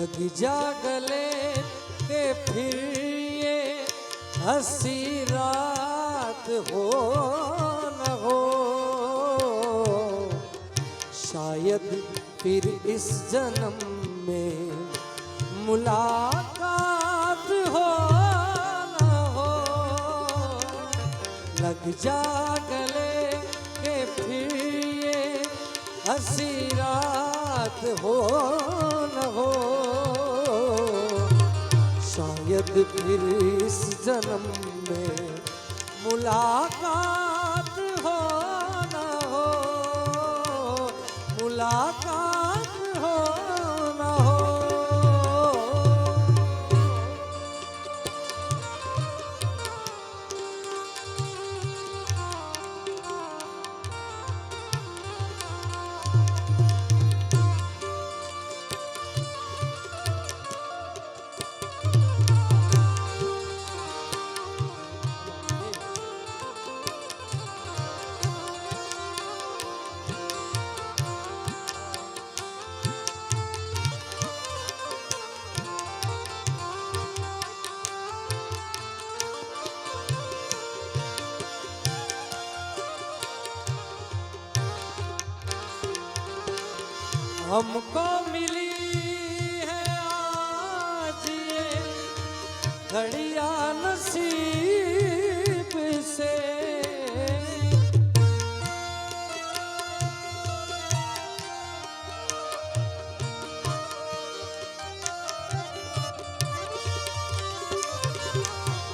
लग जा गले के फिर ये हंसी रात हो न हो, शायद फिर इस जन्म में मुलाकात हो न हो। लग जा गले के फिर ये हंसी रात हो न हो, शायद फिर इस जन्म में मुलाकात हो न हो, मुलाकात हो न हो। हमको मिली है आज ये घड़ियां नसीब से,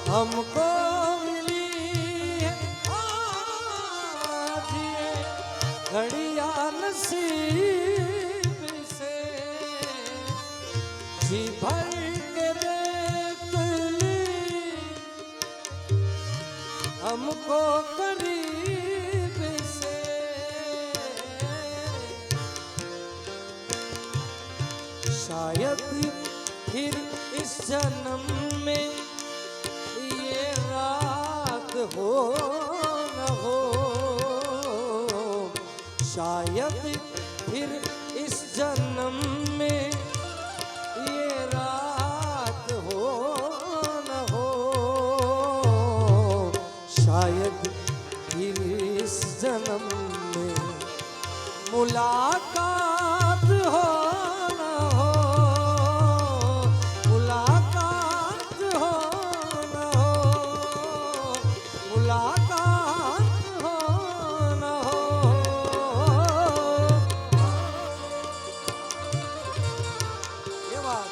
हमको मिली है आज ये घड़ियां नसीब, जी भर के देख ली हमको करीब से, शायद फिर इस जन्म में ये रात हो न हो, शायद फिर इस जन्म में शायद फिर इस जन्म में मुलाकात हो न हो, मुलाकात हो न हो, मुलाकात हो न हो। ये बात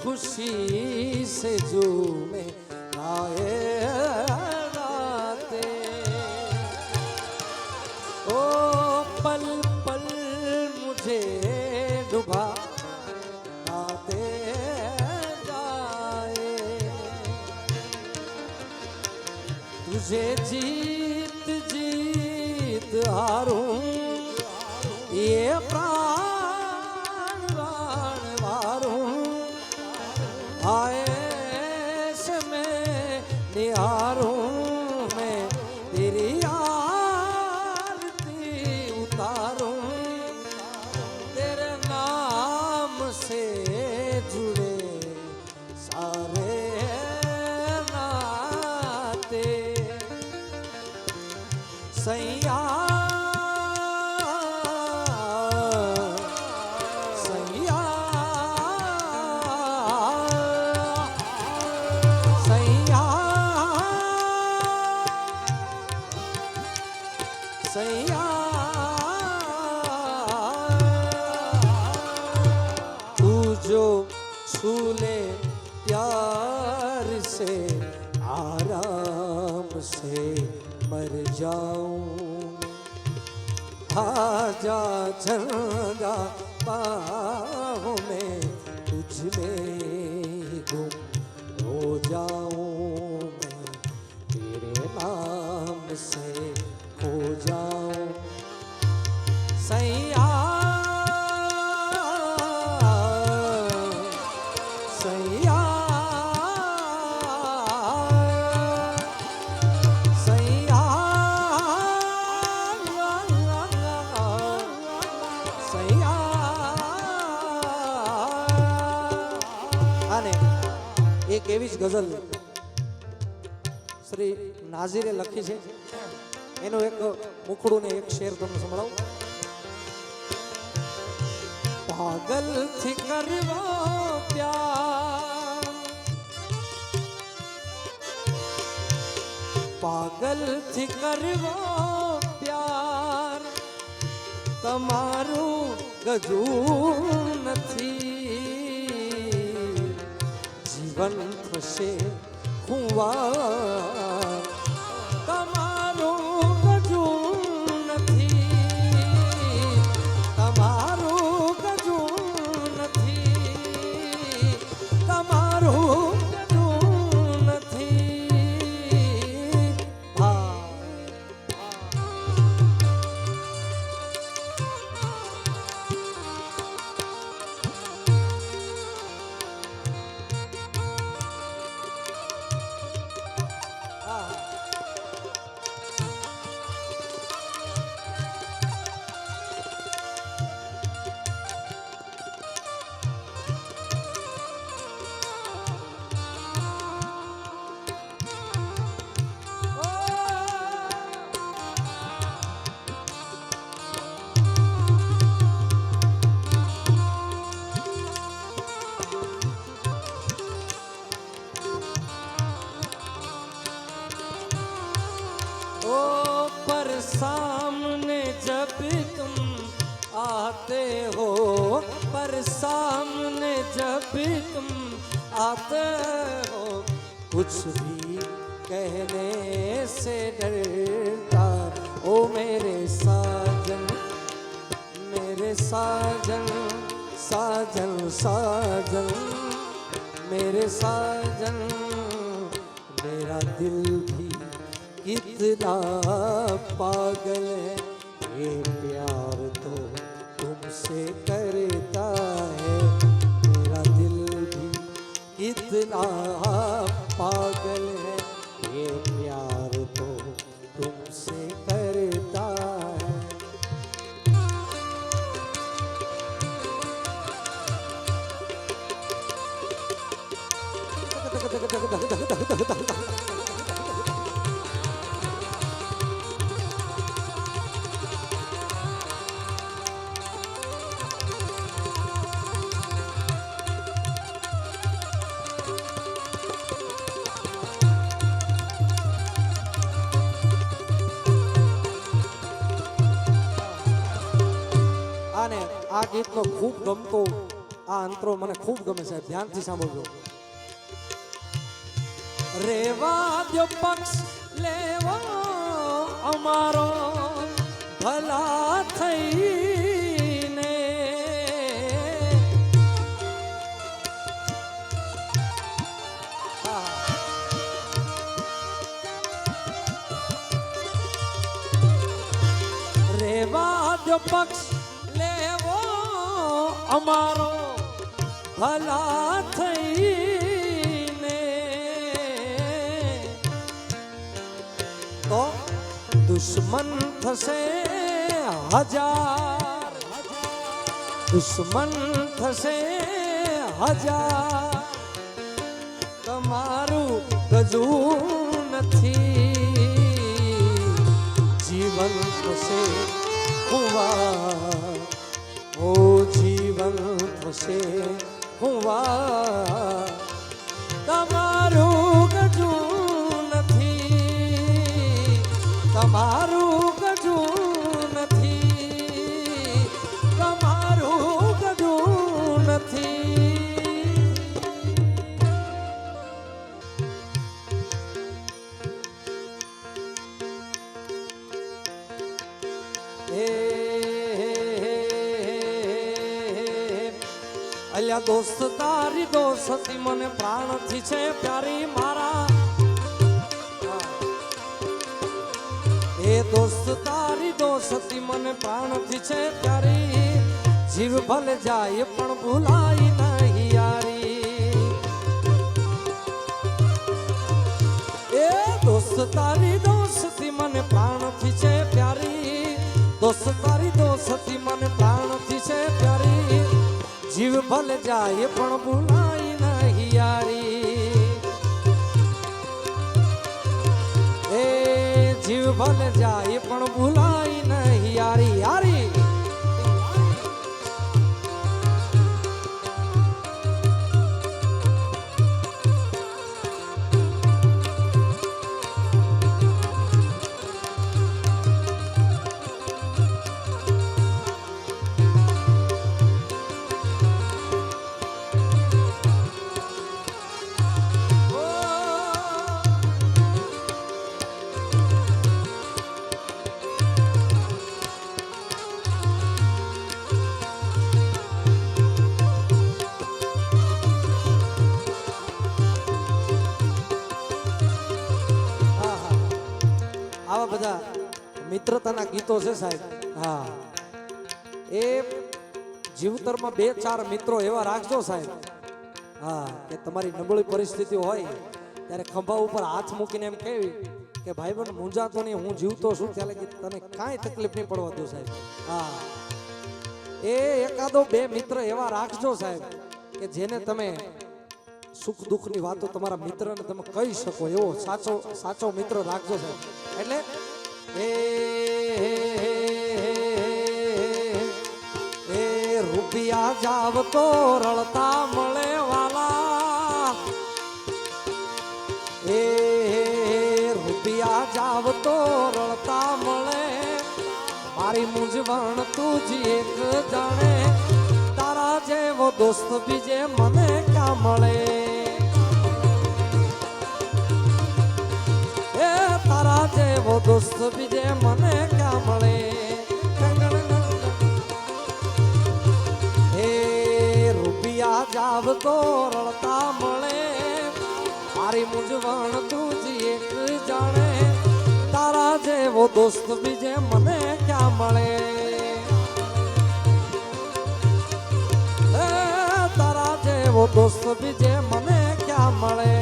खुशी से झूमे आए राते, ओ पल पल मुझे डुबा आते जाए, तुझे जीत जीत हारूं ये प्राण प्राण मारूं, आए से मैं निहारूं मैं तेरी आरती उतारूं, तेरे नाम से जुड़े सारे नाते सैया से आराम से मर जाऊं। आजा चंदा बाहों में तुझ में गुम हो जाऊं मैं, तेरे नाम से खो जाऊं। सैया सैया सैया सैया। અને એક એવી જ ગઝલ શ્રી નાઝીરે લખી છે, એનું એક મુખડું ને એક શેર તમને સંભળાવું। પાગલ થી કરવો પ્યાર, પાગલ થી કરવો પ્યાર, તમારું ગજું નથી, જીવન થશે ખુવાર, તમારું ગજું નથી, તમારું ગજું નથી, તમારું ગજું નથી। पर सामने जब तुम आते हो, पर सामने जब तुम आते हो, कुछ भी कहने से डरता, ओ मेरे साजन, मेरे साजन, साजन साजन, मेरे साजन, मेरा दिल भी कितना पागल है, ये प्यार तो तुमसे करता है, मेरा दिल भी कितना पागल है, ये प्यार तो तुमसे करता है। અને આ ગીતનો ખૂબ ગમતો આ અંતરો મને ખૂબ ગમે છે, ધ્યાનથી સાંભળજો। રેવા દ્યો પક્ષ લેવો અમારો ભલા થઈને, રેવા દ્યો પક્ષ લેવો અમારો ભલા થઈને, તો દુશ્મન થશે હજાર, દુશ્મન થશે હજાર, તમારું ગજું નથી, જીવન થશે ખુવાર, ઓ જીવન થશે ખુવાર, તમારું ગજું નથી, તમારું ગજું નથી, તમારું ગજું નથી। અલ્યા દોસ્ત તારી દોસ્તી મને પ્રાણથી છે પ્યારી મારા એ દોસ્ત તારી દોસ્તી મને પ્રાણથી છે પ્યારી જીવ ભલે જાય પણ ભૂલાય નહીં યારી એ દોસ્ત તારી દોસ્તી મને પ્રાણથી છે પ્યારી દોસ્ત તારી દોસ્તી મને પ્રાણથી છે પ્યારી જીવ ભલે જાય પણ ભૂલાય નહીં યારી એ જીવ ભલે જાય પણ ભૂલાય નહીં યારી યારી આવા બધા મિત્રતાના ગીતો છે સાહેબ હા એ જીવતરમાં 2-4 મિત્રો એવા રાખજો સાહેબ હા કે તમારી નબળી પરિસ્થિતિ હોય ત્યારે ખંભા ઉપર હાથ મૂકીને એમ કહેવી કે ભાઈ બન મૂંઝાતો નહીં હું જીવતો છું ત્યારે તને કાંઈ તકલીફ નહીં પડવા દો સાહેબ હા એ એકાદો 2 મિત્ર એવા રાખજો સાહેબ કે જેને તમે સુખ દુઃખની વાતો તમારા મિત્રને તમે કહી શકો એવો સાચો મિત્ર રાખજો સાહેબ એટલે એ રૂપિયા જાવ તો રળતા મળે વાલા એ રૂપિયા જાવ તો રળતા મળે મારી મૂંઝવણ તું જ એક જાણે તારા જેવો દોસ્ત બીજે મને ક્યાં મળે તારા જેવો દોસ્ત બીજે મને ક્યાં મળે હે રૂપિયા જાવ તો રળતા મળે મારી મૂંઝવણ તું જ એક જાણે તારા જેવો દોસ્ત બીજે મને ક્યાં મળે તારા જેવો દોસ્ત બીજે મને ક્યાં મળે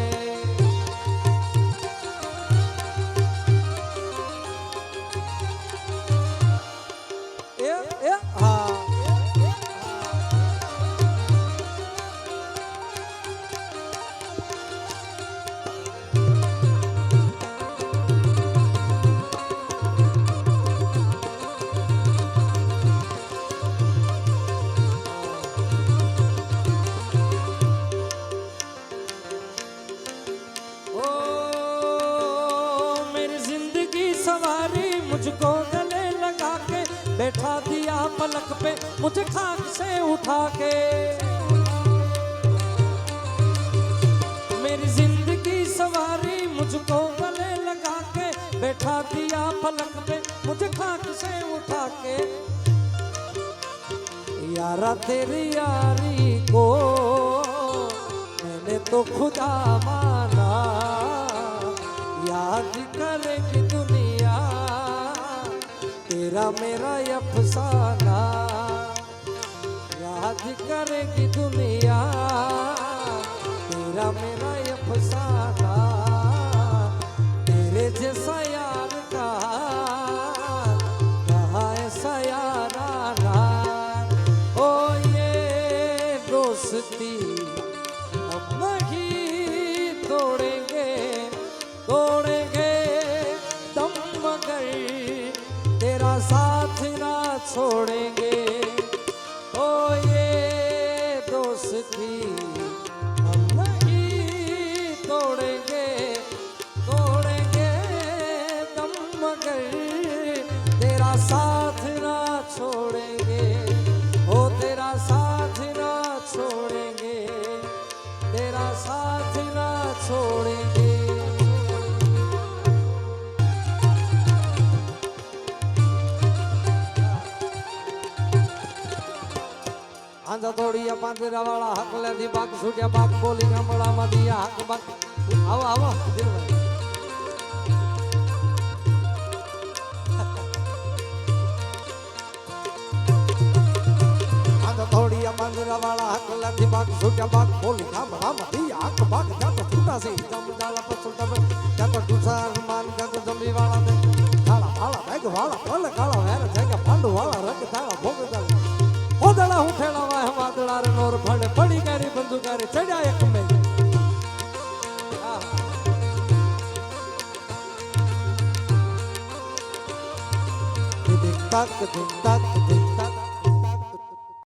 मुझको गले लगा के बैठा दिया पलक पे मुझे खाक से उठा के मेरी जिंदगी सवारी मुझको गले लगा के बैठा दिया पलक पे मुझे खाक से उठा के यारा तेरी यारी को मैंने तो खुदा माना याद करेगी दुनिया तेरा मेरा अफसाना याद करेगी दुनिया तेरा मेरा अफसाना तेरे जैसा यार का कहाँ ऐसा याराना ओ ये दोस्ती हम नहीं तोड़ेंगे तोड़ेंगे दम मगर तेरा साथ ना छोड़ेंगे ओ ये दोस्ती हम नहीं तोड़ेंगे तोड़ेंगे दम मगर तेरा साथ ना छोड़ेंगे ओ तेरा साथ ना छोड़ेंगे तेरा साथ ना छोड़ेंगे आंजा तोड़िया થોડિયા પાંજરા વાળા હકલેથી બાગ છૂટ્યા બાગ બોલી ગામડામાં દિયા હક બાગ આવો આવો દિલભાઈ થોડિયા પાંજરા વાળા હકલેથી બાગ છૂટ્યા બાગ બોલી ગામડામાં દિયા હક બાગ જાતો છૂટા છે જમડાલા પર છૂટા પર જાતો દુસાર માન જાતો જંબી વાળા દે કાળા વાળા બેગ વાળા ભલે કાળા વેર જગ્યા પાંડુ વાળા રંગ તાળા ભોગદા ઓદળા હું ખેડાવા હમ આદળા રે નોર ફળે પડી ગારી બંદુકારી ચડ્યા એક મે દિન તક